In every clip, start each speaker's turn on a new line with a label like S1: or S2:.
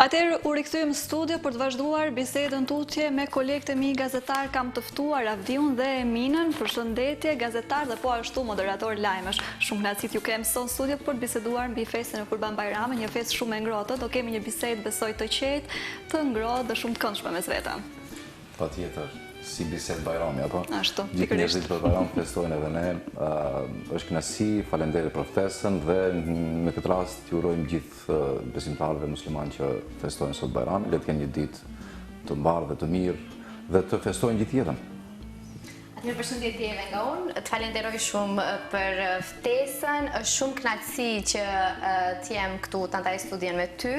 S1: Atëherë u rikthyem në studio për të vazhduar bisedën tutje me kolegët e mi gazetar. Kam të ftuar Avdiun dhe Eminën. Përshëndetje, gazetar dhe po ashtu moderator lajmesh. Shumë kënaqësi t'ju kem sot në studio për të biseduar mbi festën e Kurban Bayramit, një festë shumë e ngrohtë. Do kemi një bisedë besoj të qetë, të ngrohtë dhe shumë të këndshme mes veta.
S2: Patjetër, si bisedë Bayrami apo?
S1: Ashtu,
S2: Gjithë njerëzit për Bayram festojnë edhe ne. Është kënaqësi, faleminderit për ftesën dhe në këtë rast ju urojmë gjithë besimtarëve musliman që festojnë sot Bayramin, le të kenë një ditë të mbarë dhe të mirë dhe të festojnë gjithë jetën.
S3: Një përshëndetje edhe nga unë, të falenderoj shumë për ftesën, është shumë kënaqësi që t'jem këtu të ndaj studien me ty,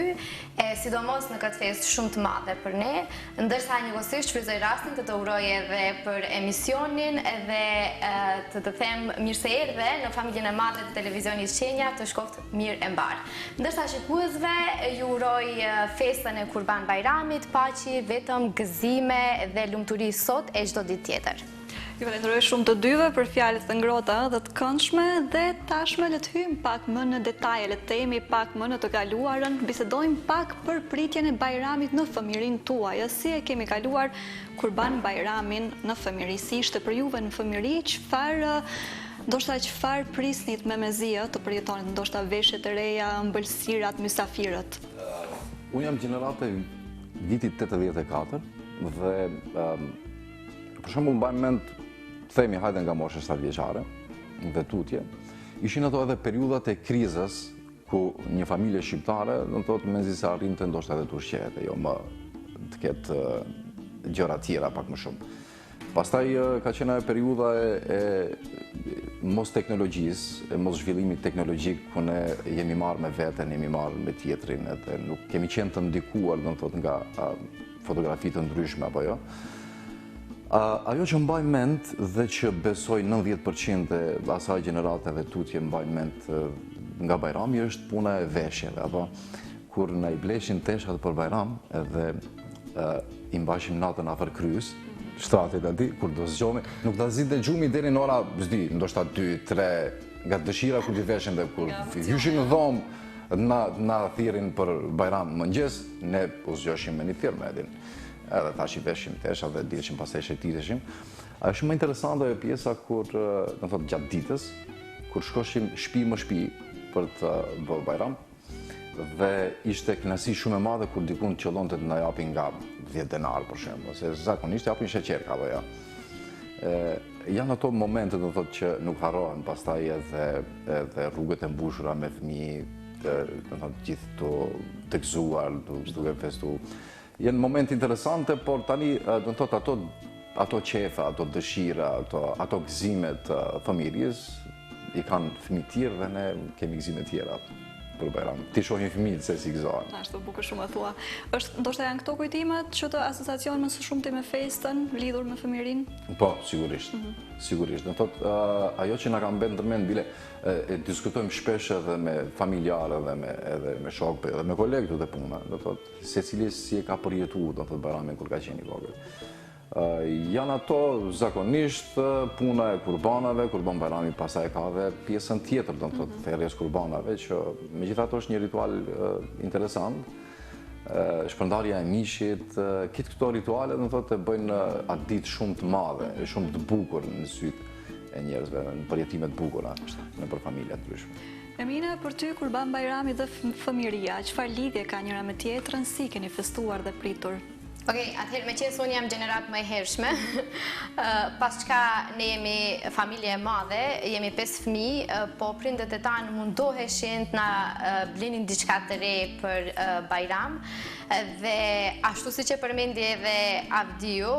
S3: sidomos në këtë festë shumë të madhe për ne, ndërsa njëkohësisht shfrytëzoj rastin të uroj edhe për emisionin edhe të them mirë se erdhe në familjen e madhe të televizionit Shenja, të shkoftë mirë e mbarë. Ndërsa shikuesve ju uroj festën e Kurban Bayramit, paqi, vetëm gëzime dhe lumturi sot e çdo ditë tjetër.
S1: Ju falenderoj shumë të dyve për fjalët të ngrohta dhe të këndshme dhe tashmë le të hyjmë pak më në detaje, le të jemi pak më në të kaluarën, bisedojmë pak për pritjen e Bayramit në fëmijërinë tuaj. Si e kemi kaluar Kurban Bayramin në fëmijëri? Si ishte për juve në fëmijëri? Çfarë prisnit me mezia të përjetonit, ndoshta veshjet e reja, ëmbëlsirat, mysafirët?
S2: Unë jam gjenerate vitit 84 dhe për shembull mbaj mend, themi hajde nga mosha 7 vjeçare dhe tutje, ishin ato edhe periudhat e krizës ku një familje shqiptare, do të thotë mezi se arrinte ndoshta edhe të ushqehet, jo më të ketë gjëra tjera pak më shumë. Pastaj ka qenë ajo periudha e mos teknologjisë, e mos zhvillimit teknologjik ku ne jemi marrë me veten, jemi marrë me tjetrin, edhe nuk kemi qenë të ndikuar, do të thotë nga fotografi të ndryshme apo jo. Ajo që mbaj mend dhe që besoj 90% e asaj gjenerate dhe tutje mbaj mend nga Bayrami është puna e veshjeve, apo kur na i bleshin teshat për Bayram edhe i mbashim natën afër kryes, shtratit aty, kur do zgjohemi, nuk ta zinte gjumi deri në ora, ndoshta 2-3, nga dëshira kur t'i veshin dhe kur hyshim në dhomë na thirrin për Bayram mëngjes, ne u zgjoheshim me një thirr me edin. Edhe tash i veshim tesha dhe dileshim pastaj shëtiteshim. Është shumë interesante ajo pjesa kur, do të thotë gjatë ditës, kur shkoshim shtëpi më shtëpi për të bërë Bayram dhe ishte kënaqësi shumë e madhe kur dikun qëllonte të na japin nga 10 denar për shembull, se zakonisht japin sheqer apo jo. Janë ato momente do të thotë që nuk harrohen, pastaj edhe rrugët e mbushura me fëmijë, do të thotë gjithë të gëzuar, duke festuar. Janë momente interesante, por tani do të thotë ato qefa, ato dëshira, ato gëzime të familjes i kanë fëmijë tjerë dhe ne kemi gëzime tjera për Bayram. Ti shohin fëmijët se si gëzohen.
S1: Ashtu bukur shumë e thua. Ndoshta janë këto kujtimet që të asociacion më së shumti me festën lidhur me fëmijërinë?
S2: Po, sigurisht. Sigurisht. Do thotë ajo që na ka mbet ndërmend bile e diskutojmë shpesh edhe me familjarë edhe me shokë edhe me kolegë të puna. Do thotë secili si e ka përjetuar do thotë Bayramin kur ka qenë i vogël. Janë ato zakonisht puna e kurbanave, Kurban Bayrami pastaj ka dhe pjesën tjetër, do të thotë thërrjes kurbanave, që megjithatë është një ritual interesant. Shpërndarja e mishit, këtë këto rituale do të thotë bëjnë atë ditë shumë të madhe, shumë të bukur në sytë e njerëzve, në përjetime të bukura në për familja të ndryshme.
S1: Emina, për ty Kurban Bayrami dhe fëmijëria, çfarë lidhje ka njëra me tjetrën, si keni festuar dhe pritur?
S3: Okej, atëherë me qenë unë jam gjenerat më e hershme, pas çka ne jemi familje e madhe, jemi 5 fëmijë, po prindët e tanë mundoheshin të na blinin diçka të re për Bayram, dhe ashtu siç e përmendi edhe Avdiu,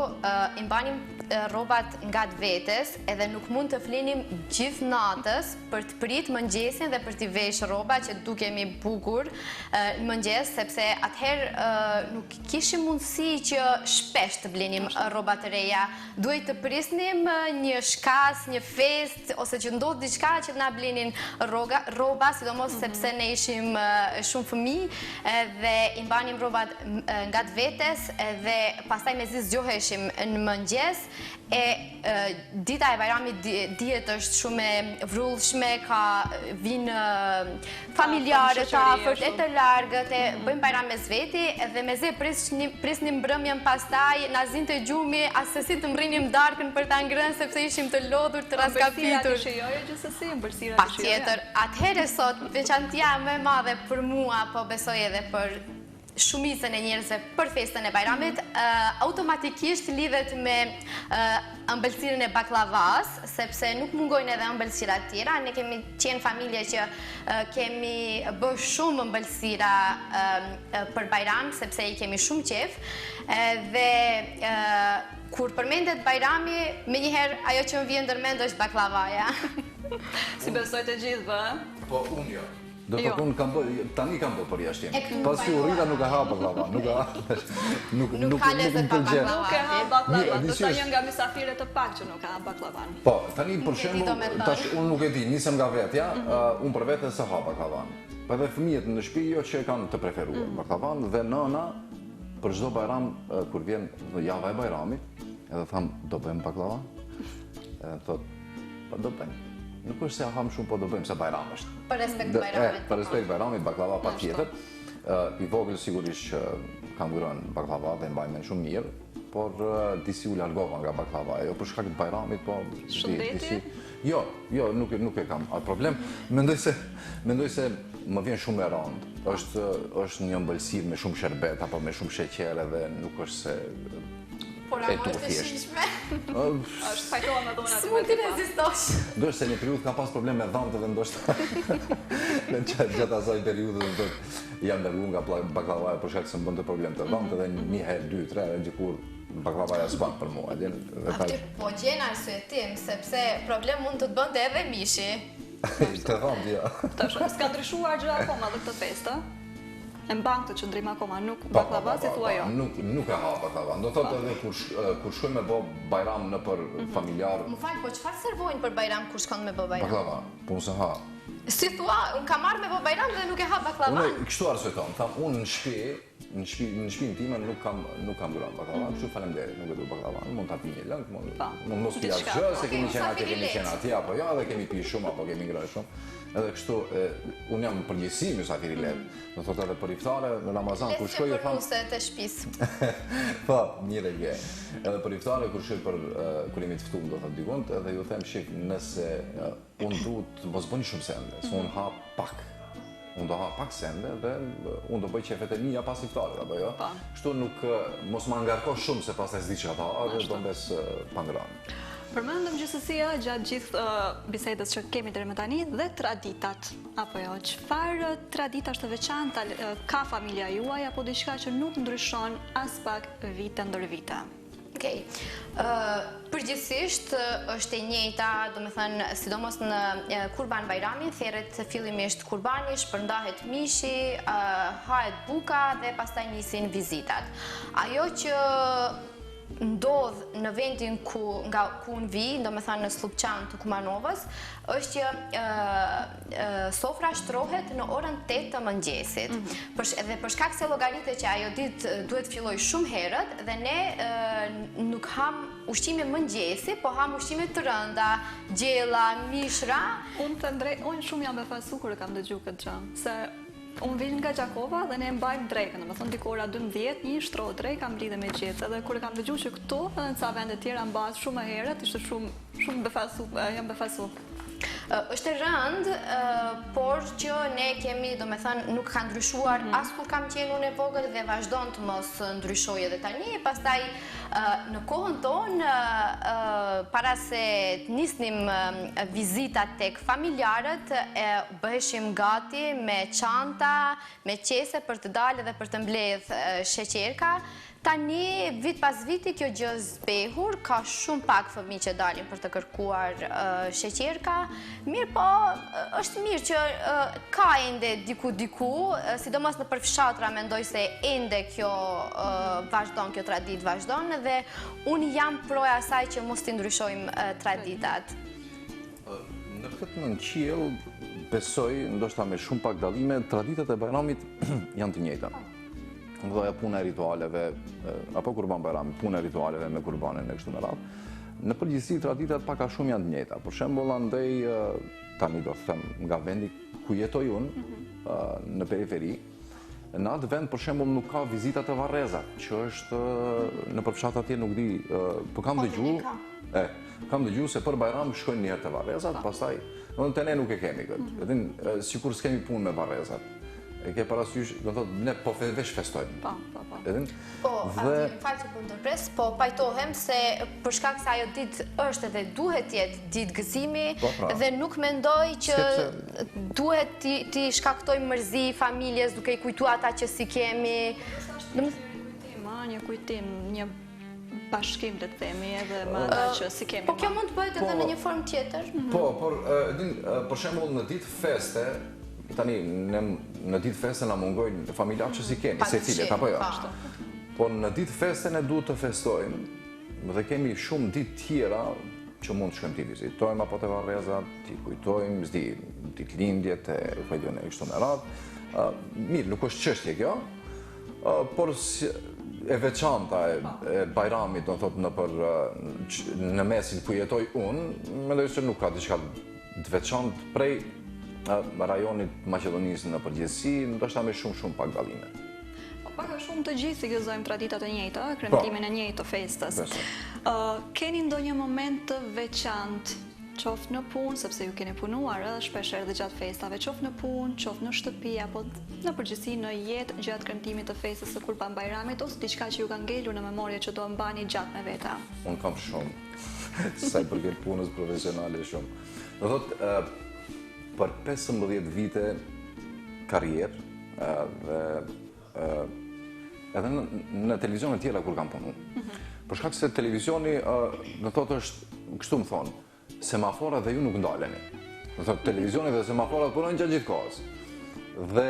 S3: i mbanim rrobat nga vetes, edhe nuk mund të flinim gjithë natës për të prit mëngjesin dhe për t'i vesh rroba që dukemi bukur në mëngjes, sepse atëherë nuk kishim mundësi që shpesh të blenim rroba të reja. Duhet të prisnim një shkas, një fest, ose që ndodh diçka që na blenin rroba, sidomos sepse ne ishim shumë fëmijë dhe i mbanim rrobat nga vetes dhe pastaj mezi zgjoheshim në mëngjes. Dita e Bajramit dihet është shumë e vrullshme, ka vinë familjarët, afërt e të largët, bëjmë Bajram me zveti dhe mezi prisnim mbrëmjen pastaj, na zinte gjumi, as se si të mrinim darkën për ta ngrënë sepse ishim të lodhur, të raskapitur. Patjetër, atëherë sot veçantia më e madhe për mua, po besoj edhe për shumicën e njerëzve për festën e Bajramit, automatikisht lidhet me ëmbëlsirën e baklavas, sepse nuk mungojnë edhe ëmbëlsira tjera. Ne kemi qenë familje që kemi bërë shumë ëmbëlsira për Bajram, sepse i kemi shumë qef, dhe kur përmendet Bajrami, menjëherë ajo që më vjen ndërmend është baklavaja.
S1: Si besoj të gjithëve?
S2: Po, unë jo. Do të unë tani kam bërë për jashtim. Pas që urrita nuk e ha baklava, nuk
S3: ka lezet pa baklava.
S1: Nuk e ha baklava, do të një nga mysafire të pak që nuk e ha baklavan.
S2: Po, tani për shembull, tash unë nuk e di, nisem nga vetja, unë për vete se ha baklavan. Po edhe fëmijët në shtëpi jo që kanë të preferuar baklavan dhe nëna për çdo Bajram kur vjen java e Bajramit, edhe tham do bëjmë baklava. Edhe thot, po do bëjmë. Nuk është se ham shumë, po do bëjmë se Bajram është.
S3: Për respekt Bajramit.
S2: Për respekt Bajramit, baklava patjetër. I vogël sigurisht që kam ngrënë baklava dhe mbajmë shumë mirë, por disi u largova nga baklava. Jo për shkak të Bajramit, po
S1: shëndeti?
S2: Jo, nuk e kam atë problem. Mendoj se më vjen shumë e rëndë. Është një ëmbëlsirë me shumë sherbet apo me shumë sheqer edhe nuk është se
S3: por ajo është e shishme.
S1: Është fajtoha me dhona.
S3: Së mund t'i rezistosh.
S2: Ndoshta se një periudhë kam pas probleme me dhomët dhe ndoshta në gjatë asaj periudhe jam larguar nga baklavaja për shkak se më bënte problem të dhomët dhe një herë, 2, 3 herë dikur baklavaja s'ban për mua.
S3: Po gjen arsyetim sepse problem mund të të bënte edhe mishi.
S2: Të dhomt, jo.
S1: Tash s'ka ndryshuar gjë akoma dhe këtë festë. E mban këtë qëndrim akoma, nuk baklava si thua jo.
S2: Nuk e ha baklava. Do thotë edhe kur shkojmë me bë Bajram në për familjar.
S3: Më fal, po çfarë servojnë për Bajram kur shkon me bë Bajram?
S2: Baklava, po se ha.
S3: Si thua, unë kam marrë me bë Bajram dhe nuk e ha baklava.
S2: Unë kështu arsyeton, tham unë në shtëpinë time nuk kam ngrënë baklava, kështu faleminderit, nuk e do baklava. Mund ta pi një lëng, mund mos pi asgjë, se kemi qenë atje apo jo, dhe kemi pi shumë apo kemi ngrënë shumë. Edhe kështu, unë jam përgjithësi mysafir i lehtë. Do thotë edhe për iftare, në Ramazan kur shkoj e tham.
S3: Nëse të shtëpisë.
S2: Po, mirë e vje. Edhe për iftare kur shkoj kur jemi të ftuar, do thotë dikon, edhe ju them shik, nëse unë duhet të mos bëni shumë sende, se unë ha pak. Unë do ha pak sende dhe unë do bëj qefet e mia pas iftarit, apo jo? Kështu nuk mos më ngarko shumë se pastaj s'di çka ta ha, dhe do mbes pa ngrënë.
S1: Përmendëm gjithsesi gjatë gjithë bisedës që kemi deri më tani dhe traditat, apo jo, çfarë traditash të veçanta ka familja juaj apo diçka që nuk ndryshon as pak vite ndër vite?
S3: Okej. Përgjithsisht është e njëjta, domethënë, sidomos në Kurban Bajramin, thjerret fillimisht kurbani, shpërndahet mishi, hahet buka dhe pastaj nisin vizitat. Ajo që ndodh në vendin ku unë vi, domethënë në Slupçan të Kumanovës, është që sofra shtrohet në orën 8 të mëngjesit. Dhe për shkak se llogaritet që ajo ditë duhet filloj shumë herët dhe ne nuk ham ushqime mëngjesi, po ham ushqime të rënda, gjella, mishra.
S1: Unë shumë jam befasu kur e kam dëgjuar këtë gjë, se unë vin nga Gjakova dhe ne mbajmë drekën, domethënë diku ora 12, një shtro drekë mblidhe me gjecë. Dhe kur e kam dëgjuar që këtu edhe në ca vende tjera mbas shumë herët, ishte shumë befasu, jam befasu.
S3: Është e rëndë, por që ne kemi, domethënë, nuk ka ndryshuar as kur kam qenë unë e vogël dhe vazhdon të mos ndryshojë edhe tani. Pastaj në kohën tonë, para se të nisnim vizitat tek familjarët, bëheshim gati me çanta, me qese për të dalë dhe për të mbledh sheqerka. Tani, vit pas viti, kjo gjë zbehur, ka shumë pak fëmijë që dalin për të kërkuar sheqerka Mirë, po është mirë që ka ende diku, sidomos në përfshatra mendoj se ende kjo vazhdon, kjo tradit vazhdon dhe unë jam proja asaj që mos t'i ndryshojmë traditat.
S2: Në këtë në qiell, besoj, ndoshta me shumë pak dallime, traditat e Bajramit janë të njëjta. Ndoja puna e ritualeve, apo Kurban Bajrami, puna e ritualeve me kurbanin e kështu me radhë. Në përgjithësi, traditat pak a shumë janë të njëjta. Për shembull, andaj, tani do të them, nga vendi ku jetoj unë, në periferi, në atë vend, për shembull, nuk ka vizitat e Varrezat, që është në përfshat atje nuk di, po kam dëgju se për Bajram shkojnë njëherë të Varrezat, pastaj, të ne nuk e kemi këtë, sikur s'kemi punë me Varrezat. E ke parasysh, do të thotë, ne po veç festojmë.
S3: Po, falë që po ndërpres, po pajtohem se për shkak se ajo ditë është edhe duhet jetë ditë gëzimi dhe nuk mendoj që duhet t'i shkaktojmë mërzi familjes duke i kujtu ata që si kemi.
S1: Një kujtim, një bashkim të themi edhe më ata që si kemi.
S3: Po kjo mund të bëhet edhe në një formë tjetër?
S2: Po, për shembull në ditë feste, tani, në ditë feste nga mungojnë familjar që si kemi, se cilet, apo jo? Po në ditë feste ne duhet të festojmë dhe kemi shumë ditë tjera që mund të shkojmë t'i vizitojmë apo të Varrezat, t'i kujtojmë, ditë lindjet e kujtojnë e kështu me radhë. Mirë, nuk është çështje kjo, por e veçanta e Bajramit, do të thotë në mesin ku jetoj unë, mendoj se nuk ka diçka të veçantë prej rajonit Maqedonisë në përgjithësi, ndoshta me shumë pak dallime.
S1: Pak a shumë të gjithë i gëzojmë traditat e njëjta, kremtimin e njëjtë të festës. Keni ndonjë moment të veçantë, qoftë në punë, sepse ju keni punuar edhe shpeshherë dhe gjatë festave, qoftë në punë, qoftë në shtëpi, apo në përgjithësi në jetë gjatë kremtimit të festës së Kurban Bajramit, ose diçka që ju ka ngelur në memorie që do mbani gjatë me veta?
S2: Unë kam shumë, sa i përket punës profesionale shumë. Do thotë, për 15 vite karrierë dhe edhe në televizionet tjera kur kam punu. Për shkak se televizioni, në thotë është, kështu më thonë, semaforat dhe ju nuk ndaleni. Në thotë, televizioni dhe semaforat punojnë gjatë gjithë kohës. Dhe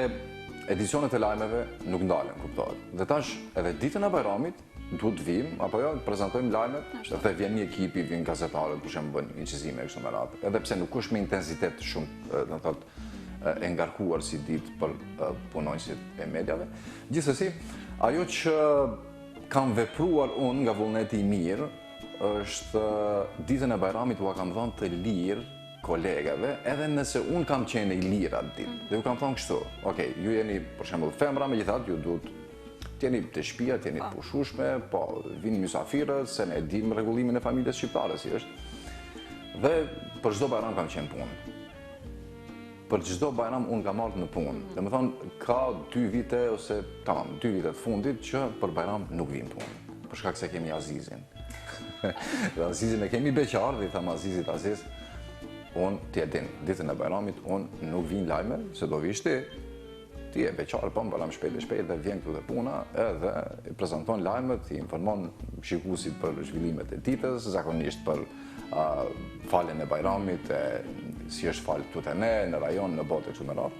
S2: edicionet e lajmeve nuk ndalen, kuptohet. Dhe tash, edhe ditën e Bajramit, duhet vim, apo jo, prezentojmë lajmet, dhe vjen një ekipi, vjen gazetarët, për shemë bën incizime e kështu me radhë. Edhe pse nuk është me intensitet shumë, në thotë, e ngarkuar si ditë për punonjësit e mediave. Gjithsesi, ajo që kam vepruar unë nga vullneti i mirë, është ditën e Bajramit ua kam dhënë të lirë kolegave, edhe nëse unë kam qenë i lirë atë ditë. Dhe ju kam thonë kështu, okej, ju jeni, për shembull, femra, megjithatë ju duhet t'jeni të shtëpia, t'jeni të pushueshme, po vinë mysafirët, se ne dim rregullimin e familjes shqiptare si është. Dhe për çdo Bajram kam qenë punë. Për çdo Bajram unë kam ardhur në punë. Domethënë ka 2 vite ose tamam, 2 vite të fundit që për Bajram nuk vim punë. Për shkak se kemi Azizin. Dhe Azizin e kemi beqar, dhe i tham Azizit, Aziz, unë ti e din, ditën e Bajramit unë nuk vin lajme, se do vish ti e beqarë, po më balam shpejt dhe vjen këtu dhe puna edhe i prezenton lajmet, i informon shikuesit për zhvillimet e ditës, zakonisht për faljen e Bajramit, si është falë këtu te ne, në rajon, në botë e kështu me radhë.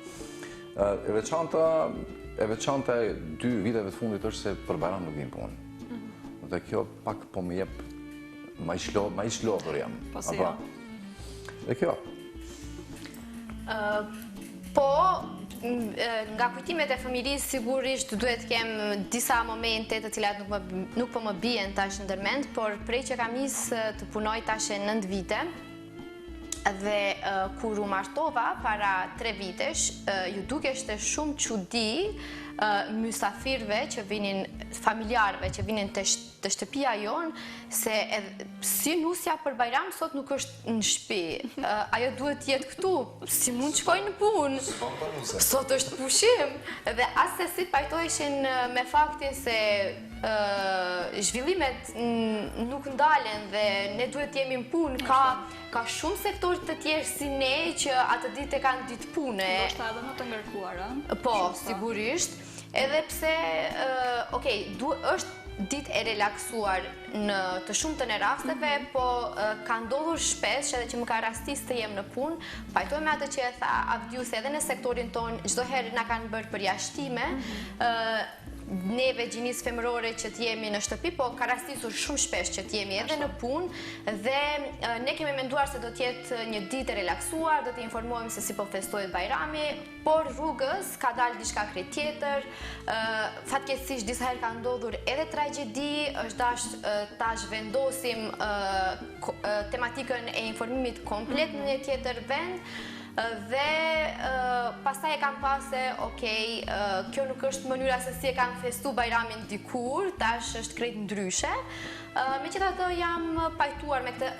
S2: E veçanta e 2 viteve të fundit është se për Bajram nuk vin punë. Dhe kjo pak po më jep ma i shlodhur jam.
S1: Po si jo?
S2: Dhe kjo.
S3: Po, nga kujtimet e familjes sigurisht duhet kem disa momente të cilat nuk po më bien tash ndërmend, por prej që kam nisë të punoj tash 9 vite dhe kur u martova para 3 vitesh, ju dukeshte shumë çudi mysafirëve që vinin, familjarëve që vinin të shtëpia jonë, se si nusja për Bajram sot nuk është në shtëpi. Ajo duhet jetë këtu, si mund shkojnë në punë. Sot është pushim. Dhe as se si pajtoheshin me fakti se zhvillimet nuk ndalen dhe ne duhet jemi në punë. Ka shumë sektor të tjerë si ne që atë ditë e kanë ditë pune.
S1: Do shta edhe më të ngërkuar,
S3: Po, sigurisht. Edhe pse, është ditë e relaksuar në të shumtën e rasteve, po ka ndodhur shpesh edhe që më ka rastis të jem në punë, pajtoj me atë që e tha Avdiu se edhe në sektorin tonë çdo herë na kanë bërë përjashtime, neve gjinisë femërore që t'jemi në shtëpi, po ka rastisur shumë shpesh që t'jemi edhe në punë dhe ne kemi menduar se do t'jetë një ditë e relaksuar, do t'i informojmë se si po festohet Bajrami, por rrugës ka dalë diçka krejt tjetër, fatkeqësisht disa herë ka ndodhur edhe tragjedi, është dashur ta zhvendosim tematikën e informimit komplet në një tjetër vend, dhe pastaj e kam pasë, okej, kjo nuk është mënyra se si e kam festu Bajramin dikur, tash është krejt ndryshe. Megjithatë jam pajtuar me këtë,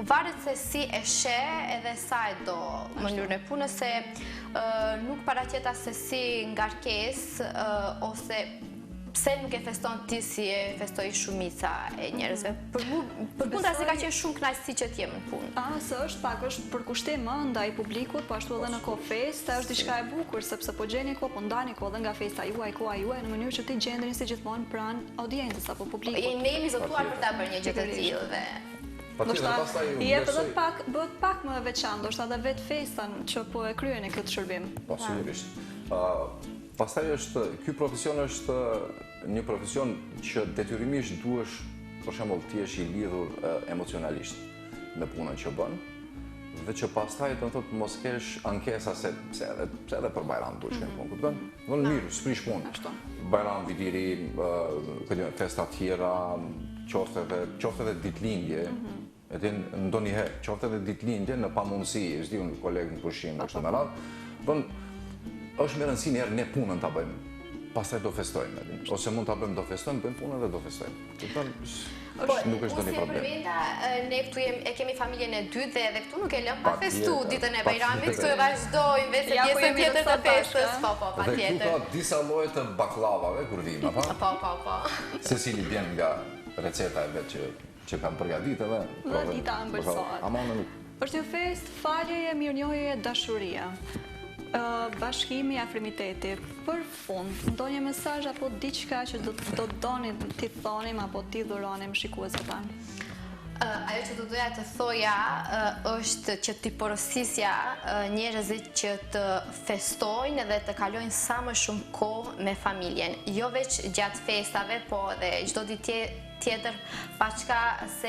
S3: varet se si e sheh edhe sa e do mënyrën e punës, se nuk paraqet se si ngarkesë ose pse nuk e feston ti si e festoj shumica e njerëzve. Për mua se ka qenë shumë kënaqësi që t'jem në punë.
S1: Se është pak është përkushtim ndaj publikut, po ashtu edhe në kohë festë, është diçka e bukur sepse po gjeni kohë, po ndani kohë dhe nga festa juaj, koha juaj në mënyrë që ti gjendeni si gjithmonë pranë audiencës apo publikut.
S3: Ne jemi zotuar për ta bërë një gjë të tillë dhe
S1: bëhet pak më veçantë, ndoshta edhe vetë festan që po e kryeni këtë shërbim.
S2: Po sigurisht. Pastaj është, ky profesion është një profesion që detyrimisht duhesh, për shembull, ti jesh I lidhur emocionalisht me punën që bën, dhe që pastaj do të thotë mos kesh ankesa se pse edhe për Bajram duhesh në punë, kupton? Von mirë, s'prish punë. Bajram, vit I ri, festa tjera, qoftë edhe ditëlindje, e din ndonjëherë, qoftë edhe ditëlindje në pamundësi, s'di unë kolegë në pushim kështu me radhë, është me rëndësi njerë ne punën ta bëjmë, pastaj do festojmë, ose mund ta bëjmë do festojmë, bëjmë punën dhe do festojmë. Nuk është do një problem.
S3: Ne këtu e kemi familjen e dytë dhe edhe këtu nuk e lëm pa festu ditën e Bajramit, këtu e vazhdojmë vetë pjesën tjetër të festës. Po, patjetër.
S2: Dhe këtu ka disa lloje të baklavave kur vim, apo?
S3: Po.
S2: Secili vjen nga receta e vet që kanë përgatitur edhe
S1: dhe dita ëmbëlsohet. Është një festë faljeje, mirënjohjeje, dashuria. Bashkimi, afrimiteti. Për fund, ndonjë mesazh apo diçka që do doni t'i thonim apo t'i dhuronim shikuesve tanë?
S3: Ajo që do doja të thoja është që t'i porosisja njerëzit që të festojnë dhe të kalojnë sa më shumë kohë me familjen. Jo veç gjatë festave, po dhe çdo ditë tjetër, paçka se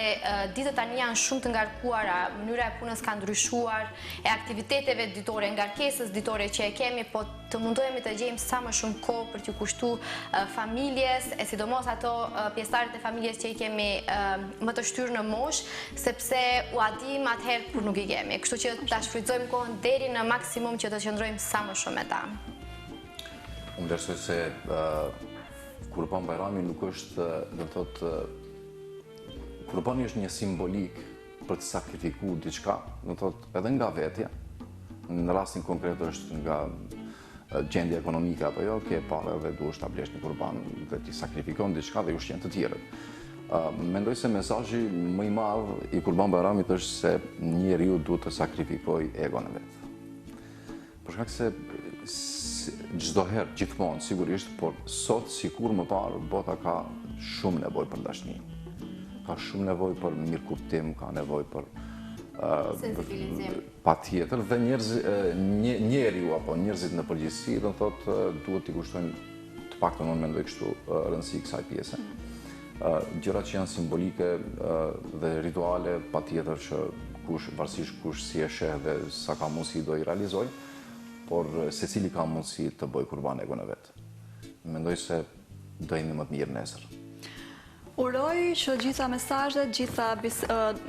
S3: ditët tani janë shumë të ngarkuara, mënyra e punës ka ndryshuar, e aktiviteteve ditore, ngarkesës ditore që e kemi, po të mundohemi të gjejmë sa më shumë kohë për t'ju kushtuar familjes, e sidomos ato pjesëtarët e familjes që I kemi më të shtyrë në moshë, sepse u adim atëherë kur nuk I kemi. Kështu që ta shfrytëzojmë kohën deri në maksimum që të qëndrojmë sa më shumë me ta.
S2: Unë vlerësoj se Kurban Bajrami nuk është, do të thotë, Kurbani është një simbolik për të sakrifikuar diçka, do të thotë, edhe nga vetja, në rastin konkret është nga gjendja ekonomike apo jo, ke parë dhe duhesh ta blesh një kurban dhe ti sakrifikon diçka dhe ushqen të tjerët. Mendoj se mesazhi më I madh I Kurban Bajramit është se njeriu duhet të sakrifikojë egon e vet. Për shkak se çdo herë, gjithmonë, sigurisht, por sot, sikur më parë, bota ka shumë nevojë për dashni. Ka shumë nevojë për mirëkuptim, ka nevojë për
S3: sensibilizim.
S2: Patjetër, dhe njeriu apo njerëzit në përgjithësi, do thotë, duhet t'i kushtojnë, të paktën unë mendoj kështu, rëndësi kësaj pjese. Gjërat që janë simbolike dhe rituale, patjetër që varësisht kush si e sheh dhe sa ka mundësi do I realizojë, por secili ka mundësi të bëjë kurban egon e vetë. Mendoj se do jemi më të mirë nesër.
S1: Uroj që gjitha mesazhet, gjitha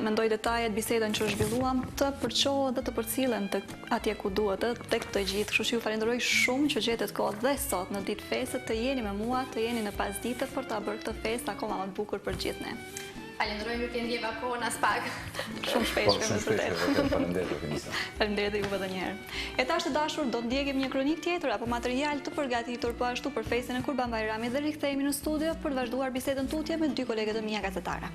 S1: mendoj detajet, bisedën që zhvilluam të përçohen dhe të përcillen atje ku duhet, tek të gjithë. Kështu që ju falenderoj shumë që gjetet kohë dhe sot në ditë feste të jeni me mua, të jeni në pasditë për ta bërë këtë festë akoma më të bukur për gjithë ne.
S3: Falenderoj nuk e ndjeva kohën as pak.
S1: Shumë shpesh me vërtet.
S2: Faleminderit
S1: juve edhe një herë. E tash të dashur, do të ndjekim një kronik tjetër apo material të përgatitur po ashtu për festën e Kurban Bajramit dhe rikthehemi në studio për të vazhduar bisedën tutje me dy kolegët e mia gazetare.